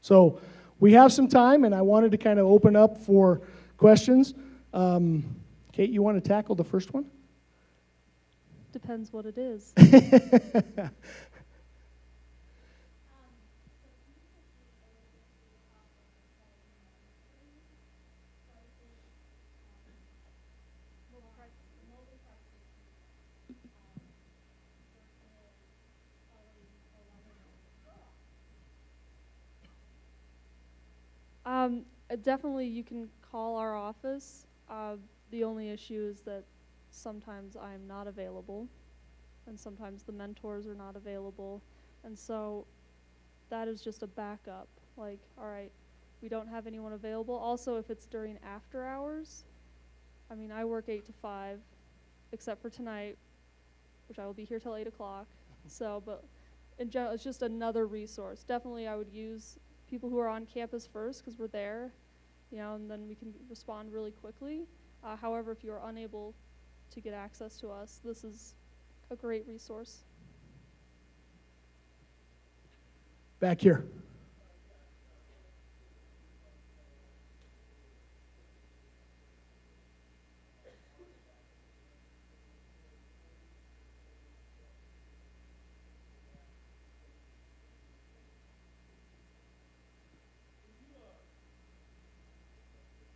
So we have some time, and I wanted to kind of open up for questions. Kate, you want to tackle the first one? Depends what it is. Definitely you can call our office. The only issue is that sometimes I'm not available, and sometimes the mentors are not available, and so that is just a backup. Like, all right, we don't have anyone available. Also, if it's during after hours, I mean, I work 8 to 5, except for tonight, which I will be here till 8 o'clock. So, but in general, it's just another resource. Definitely I would use people who are on campus first because we're there, and then we can respond really quickly. However, if you are unable to get access to us, this is a great resource. Back here.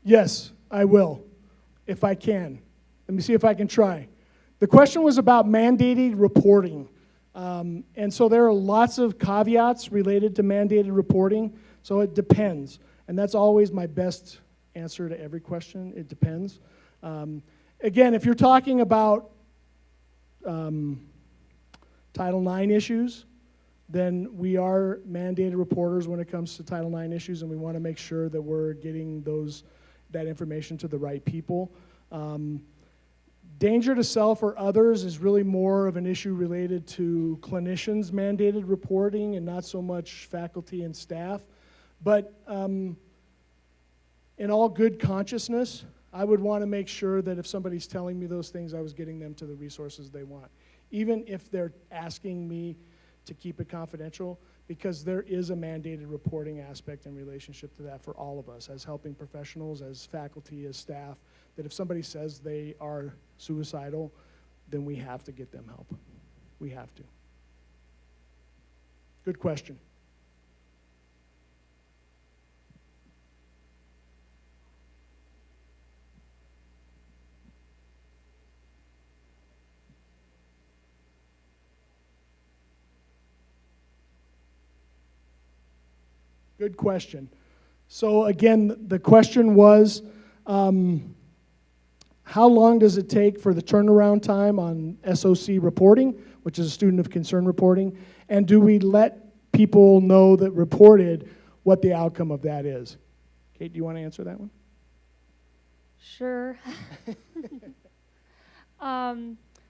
Yes, I will, if I can. Let me see if I can try. The question was about mandated reporting. And so there are lots of caveats related to mandated reporting, so it depends. And that's always my best answer to every question. It depends. Again, if you're talking about Title IX issues, then we are mandated reporters when it comes to Title IX issues, and we want to make sure that we're getting that information to the right people. Danger to self or others is really more of an issue related to clinicians' mandated reporting and not so much faculty and staff. But in all good consciousness, I would want to make sure that if somebody's telling me those things, I was getting them to the resources they want. Even if they're asking me to keep it confidential, because there is a mandated reporting aspect in relationship to that for all of us as helping professionals, as faculty, as staff, that if somebody says they are suicidal, then we have to get them help. We have to. Good question. Good question. So again, the question was, how long does it take for the turnaround time on SOC reporting, which is a student of concern reporting, and do we let people know that reported what the outcome of that is? Kate, do you want to answer that one? Sure.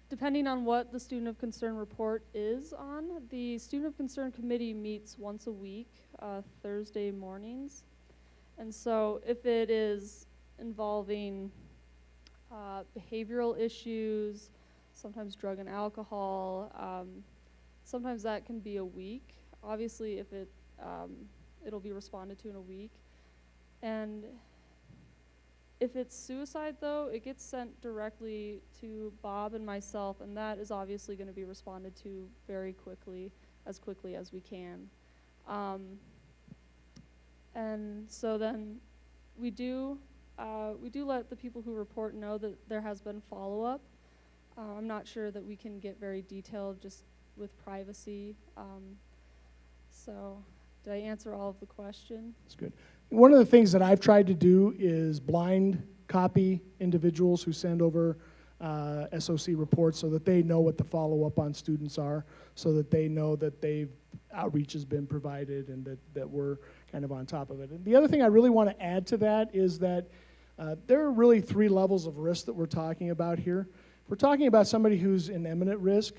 Depending on what the student of concern report is on, the student of concern committee meets once a week, Thursday mornings. And so if it is involving behavioral issues, sometimes drug and alcohol, sometimes that can be a week. Obviously, if it'll be responded to in a week. And if it's suicide, though, it gets sent directly to Bob and myself, and that is obviously going to be responded to very quickly as we can. And so then we do let the people who report know that there has been follow-up. I'm not sure that we can get very detailed just with privacy. So did I answer all of the question? That's good. One of the things that I've tried to do is blind copy individuals who send over SOC reports so that they know what the follow-up on students are, so that they know that outreach has been provided and that we're kind of on top of it. And the other thing I really want to add to that is that there are really 3 levels of risk that we're talking about here. If we're talking about somebody who's in imminent risk,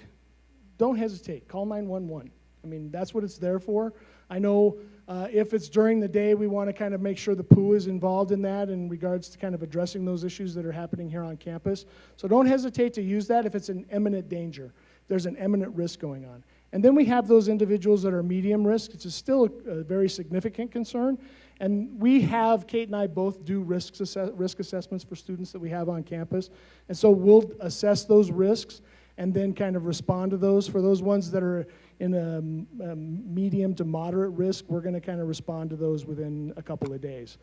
don't hesitate. Call 911. I mean, that's what it's there for. I know if it's during the day, we want to kind of make sure the POO is involved in that in regards to kind of addressing those issues that are happening here on campus. So don't hesitate to use that if it's an imminent danger, if there's an imminent risk going on. And then we have those individuals that are medium risk, which is still a very significant concern. And we have, Kate and I both do risk assessments for students that we have on campus. And so we'll assess those risks and then kind of respond to those. For those ones that are in a medium to moderate risk, we're going to kind of respond to those within a couple of days.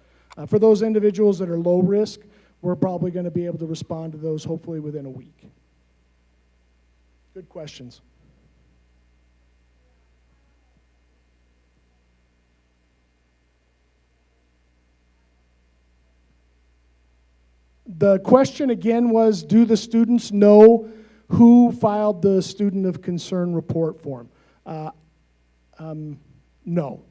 For those individuals that are low risk, we're probably going to be able to respond to those hopefully within a week. Good questions. The question again was, do the students know who filed the student of concern report form? No.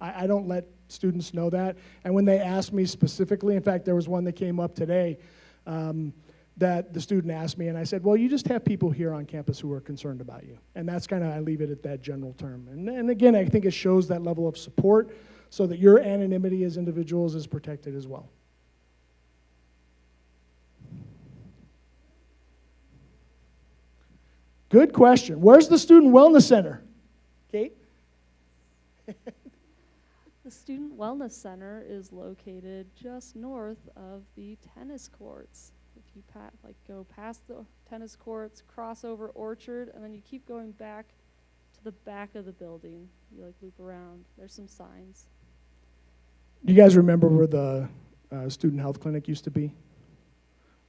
I don't let students know that. And when they ask me specifically, in fact, there was one that came up today that the student asked me, and I said, well, you just have people here on campus who are concerned about you. And that's kind of, I leave it at that general term. And again, I think it shows that level of support so that your anonymity as individuals is protected as well. Good question. Where's the Student Wellness Center? Kate? The Student Wellness Center is located just north of the tennis courts. If you go past the tennis courts, cross over Orchard, and then you keep going back to the back of the building. You loop around. There's some signs. Do you guys remember where the student health clinic used to be?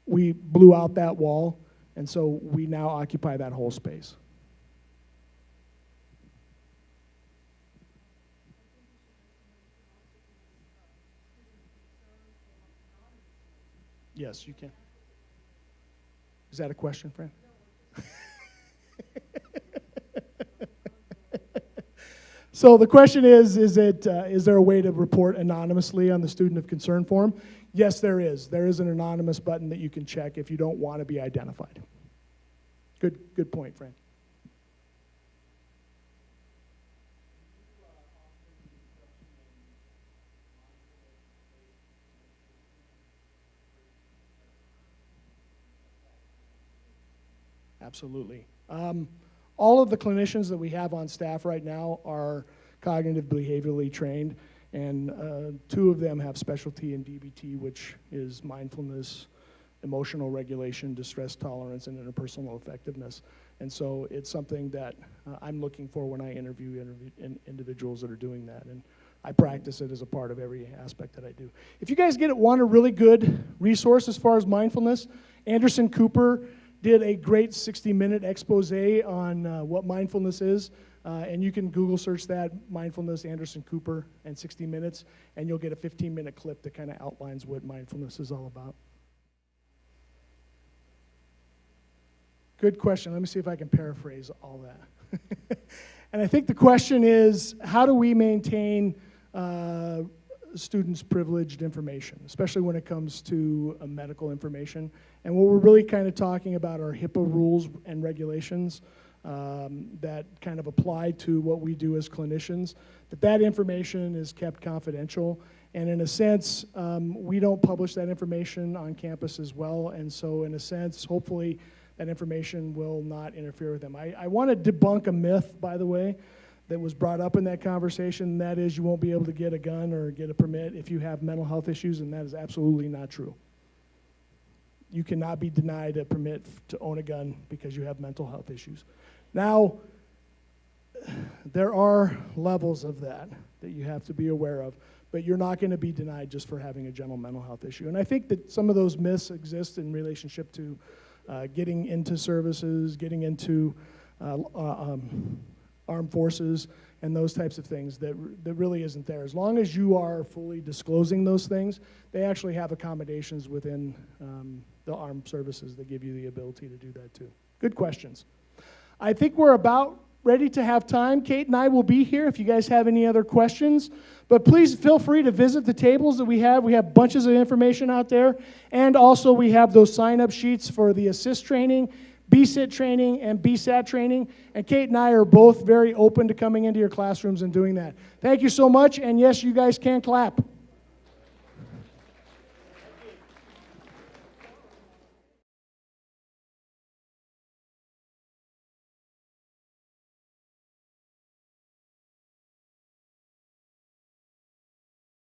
We blew out that wall, and so we now occupy that whole space. Yes, you can. Is that a question, Fran? So the question is there a way to report anonymously on the student of concern form? Yes, there is. There is an anonymous button that you can check if you don't want to be identified. Good point, Fran. Absolutely. All of the clinicians that we have on staff right now are cognitive behaviorally trained, and 2 of them have specialty in DBT, which is mindfulness, emotional regulation, distress tolerance, and interpersonal effectiveness. And so it's something that I'm looking for when I interview individuals that are doing that. And I practice it as a part of every aspect that I do. If you guys want a really good resource as far as mindfulness, Anderson Cooper did a great 60-minute expose on what mindfulness is, and you can Google search that, mindfulness, Anderson Cooper, and 60 minutes, and you'll get a 15-minute clip that kind of outlines what mindfulness is all about. Good question. Let me see if I can paraphrase all that. And I think the question is, how do we maintain students' privileged information, especially when it comes to medical information? And what we're really kind of talking about are HIPAA rules and regulations that kind of apply to what we do as clinicians, that information is kept confidential. And in a sense, we don't publish that information on campus as well. And so in a sense, hopefully, that information will not interfere with them. I want to debunk a myth, by the way, that was brought up in that conversation, and that is you won't be able to get a gun or get a permit if you have mental health issues, and that is absolutely not true. You cannot be denied a permit to own a gun because you have mental health issues. Now, there are levels of that you have to be aware of, but you're not going to be denied just for having a general mental health issue. And I think that some of those myths exist in relationship to getting into services, getting into armed forces, and those types of things that really isn't there. As long as you are fully disclosing those things, they actually have accommodations within the armed services that give you the ability to do that too. Good questions. I think we're about ready to have time. Kate and I will be here if you guys have any other questions. But please feel free to visit the tables that we have. We have bunches of information out there. And also we have those sign-up sheets for the ASSIST training, BSIT training, and BSAT training. And Kate and I are both very open to coming into your classrooms and doing that. Thank you so much. And yes, you guys can clap.